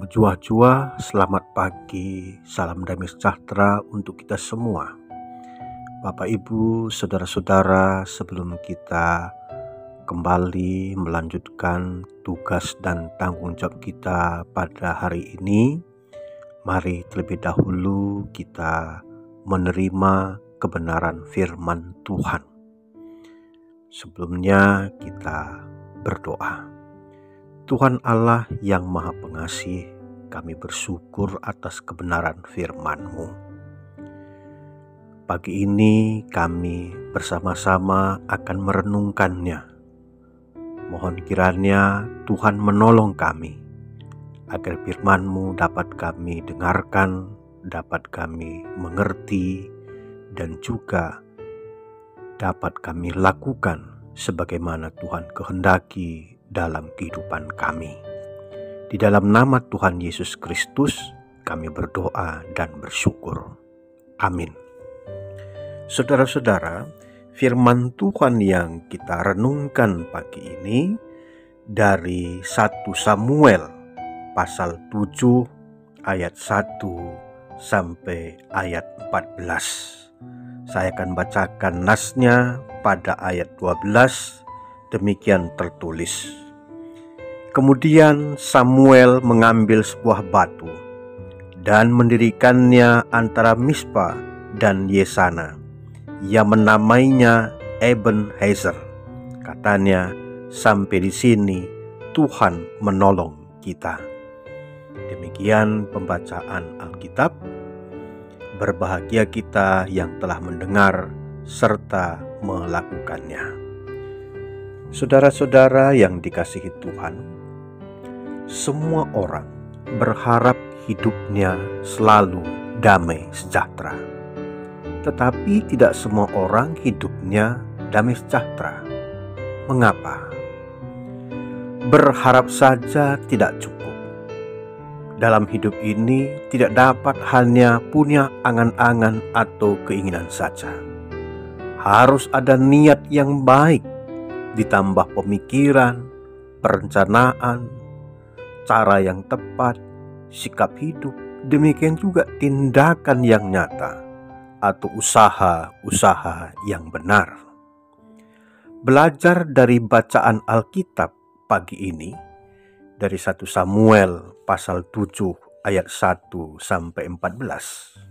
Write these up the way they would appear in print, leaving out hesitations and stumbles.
Jua-jua, selamat pagi, salam damai sejahtera untuk kita semua. Bapak, Ibu, saudara-saudara, sebelum kita kembali melanjutkan tugas dan tanggung jawab kita pada hari ini, mari terlebih dahulu kita menerima kebenaran firman Tuhan. Sebelumnya kita berdoa. Tuhan Allah yang Maha Pengasih, kami bersyukur atas kebenaran firman-Mu. Pagi ini kami bersama-sama akan merenungkannya. Mohon kiranya Tuhan menolong kami, agar firman-Mu dapat kami dengarkan, dapat kami mengerti, dan juga dapat kami lakukan sebagaimana Tuhan kehendaki dalam kehidupan kami. Di dalam nama Tuhan Yesus Kristus kami berdoa dan bersyukur. Amin. Saudara-saudara, firman Tuhan yang kita renungkan pagi ini dari 1 Samuel pasal 7 ayat 1 sampai ayat 14. Saya akan bacakan nasnya pada ayat 12. Demikian tertulis. Kemudian Samuel mengambil sebuah batu dan mendirikannya antara Mispa dan Yesana. Ia menamainya Ebenezer. Katanya, sampai di sini Tuhan menolong kita. Demikian pembacaan Alkitab. Berbahagia kita yang telah mendengar serta melakukannya. Saudara-saudara yang dikasihi Tuhan, semua orang berharap hidupnya selalu damai sejahtera. Tetapi tidak semua orang hidupnya damai sejahtera. Mengapa? Berharap saja tidak cukup. Dalam hidup ini tidak dapat hanya punya angan-angan atau keinginan saja. Harus ada niat yang baik, ditambah pemikiran, perencanaan, cara yang tepat, sikap hidup, demikian juga tindakan yang nyata atau usaha-usaha yang benar. Belajar dari bacaan Alkitab pagi ini dari 1 Samuel pasal 7 ayat 1 sampai 14.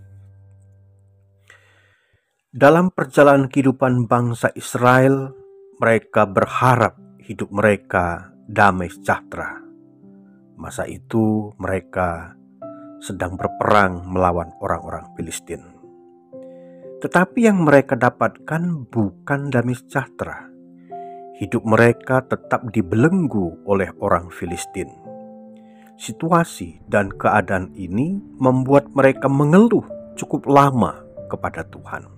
Dalam perjalanan kehidupan bangsa Israel, mereka berharap hidup mereka damai sejahtera. Masa itu mereka sedang berperang melawan orang-orang Filistin. Tetapi yang mereka dapatkan bukan damai sejahtera. Hidup mereka tetap dibelenggu oleh orang Filistin. Situasi dan keadaan ini membuat mereka mengeluh cukup lama kepada Tuhan.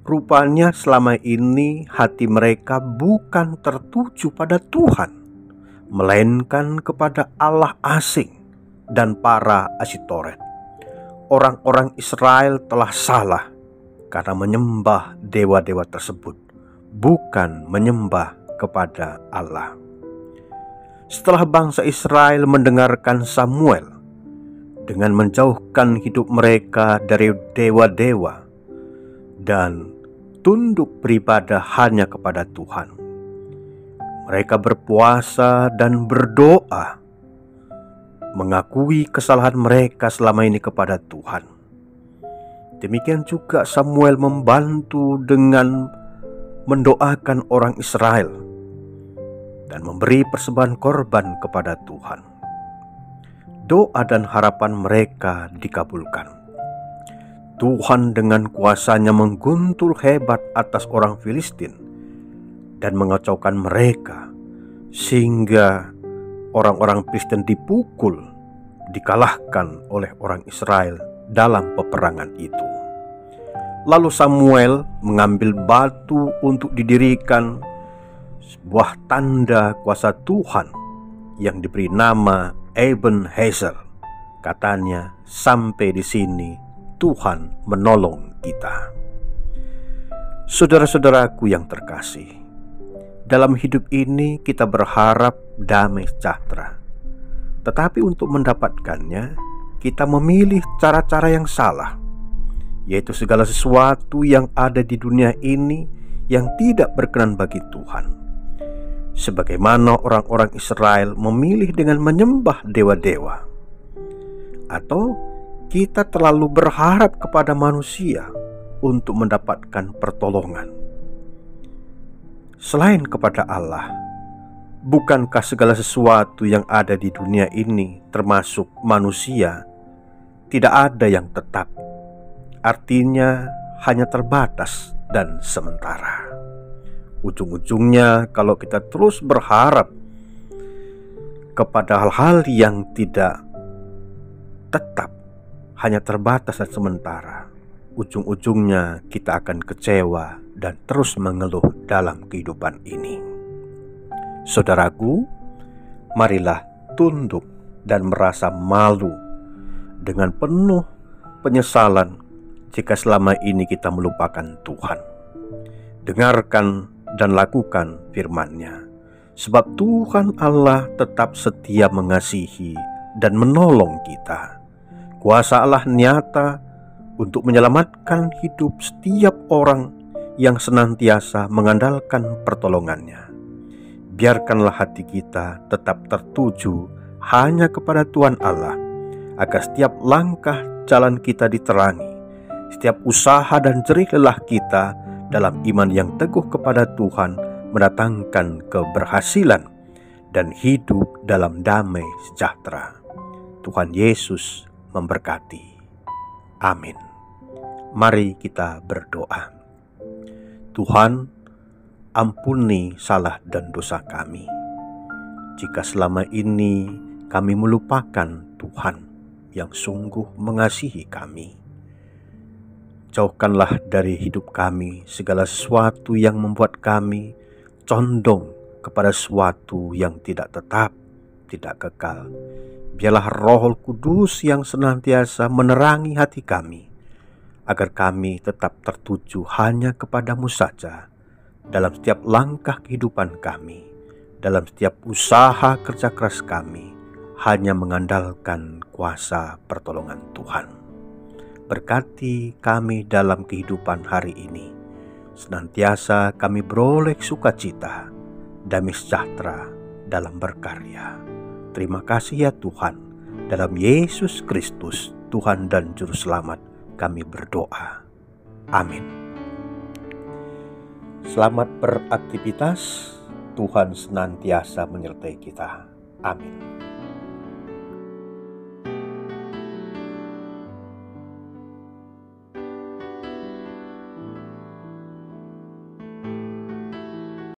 Rupanya selama ini hati mereka bukan tertuju pada Tuhan, melainkan kepada Allah asing dan para Asitoret. Orang-orang Israel telah salah karena menyembah dewa-dewa tersebut, bukan menyembah kepada Allah. Setelah bangsa Israel mendengarkan Samuel dengan menjauhkan hidup mereka dari dewa-dewa dan tunduk beribadah hanya kepada Tuhan, mereka berpuasa dan berdoa, mengakui kesalahan mereka selama ini kepada Tuhan. Demikian juga Samuel membantu dengan mendoakan orang Israel dan memberi persembahan korban kepada Tuhan. Doa dan harapan mereka dikabulkan. Tuhan dengan kuasanya mengguntur hebat atas orang Filistin dan mengacaukan mereka, sehingga orang-orang Filistin dipukul, dikalahkan oleh orang Israel dalam peperangan itu. Lalu Samuel mengambil batu untuk didirikan sebuah tanda kuasa Tuhan yang diberi nama Ebenezer. Katanya, sampai di sini Tuhan menolong kita. Saudara-saudaraku yang terkasih, dalam hidup ini kita berharap damai sejahtera. Tetapi untuk mendapatkannya, kita memilih cara-cara yang salah, yaitu segala sesuatu yang ada di dunia ini yang tidak berkenan bagi Tuhan. Sebagaimana orang-orang Israel memilih dengan menyembah dewa-dewa. Atau kita terlalu berharap kepada manusia untuk mendapatkan pertolongan selain kepada Allah. Bukankah segala sesuatu yang ada di dunia ini, termasuk manusia, tidak ada yang tetap? Artinya hanya terbatas dan sementara. Ujung-ujungnya kalau kita terus berharap kepada hal-hal yang tidak tetap, hanya terbatas dan sementara, ujung-ujungnya kita akan kecewa dan terus mengeluh dalam kehidupan ini. Saudaraku, marilah tunduk dan merasa malu dengan penuh penyesalan jika selama ini kita melupakan Tuhan. Dengarkan dan lakukan firman-Nya, sebab Tuhan Allah tetap setia mengasihi dan menolong kita. Kuasa Allah nyata untuk menyelamatkan hidup setiap orang yang senantiasa mengandalkan pertolongan-Nya. Biarkanlah hati kita tetap tertuju hanya kepada Tuhan Allah, agar setiap langkah jalan kita diterangi, setiap usaha dan jerih lelah kita dalam iman yang teguh kepada Tuhan mendatangkan keberhasilan dan hidup dalam damai sejahtera. Tuhan Yesus memberkati. Amin. Mari kita berdoa. Tuhan, ampuni salah dan dosa kami. Jika selama ini kami melupakan Tuhan yang sungguh mengasihi kami, jauhkanlah dari hidup kami segala sesuatu yang membuat kami condong kepada sesuatu yang tidak tetap, tidak kekal. Biarlah Roh Kudus yang senantiasa menerangi hati kami, agar kami tetap tertuju hanya kepadamu saja dalam setiap langkah kehidupan kami, dalam setiap usaha kerja keras kami, hanya mengandalkan kuasa pertolongan Tuhan. Berkati kami dalam kehidupan hari ini. Senantiasa kami beroleh sukacita, damai sejahtera dalam berkarya. Terima kasih ya Tuhan. Dalam Yesus Kristus, Tuhan dan Juru Selamat, kami berdoa. Amin. Selamat beraktivitas. Tuhan senantiasa menyertai kita. Amin.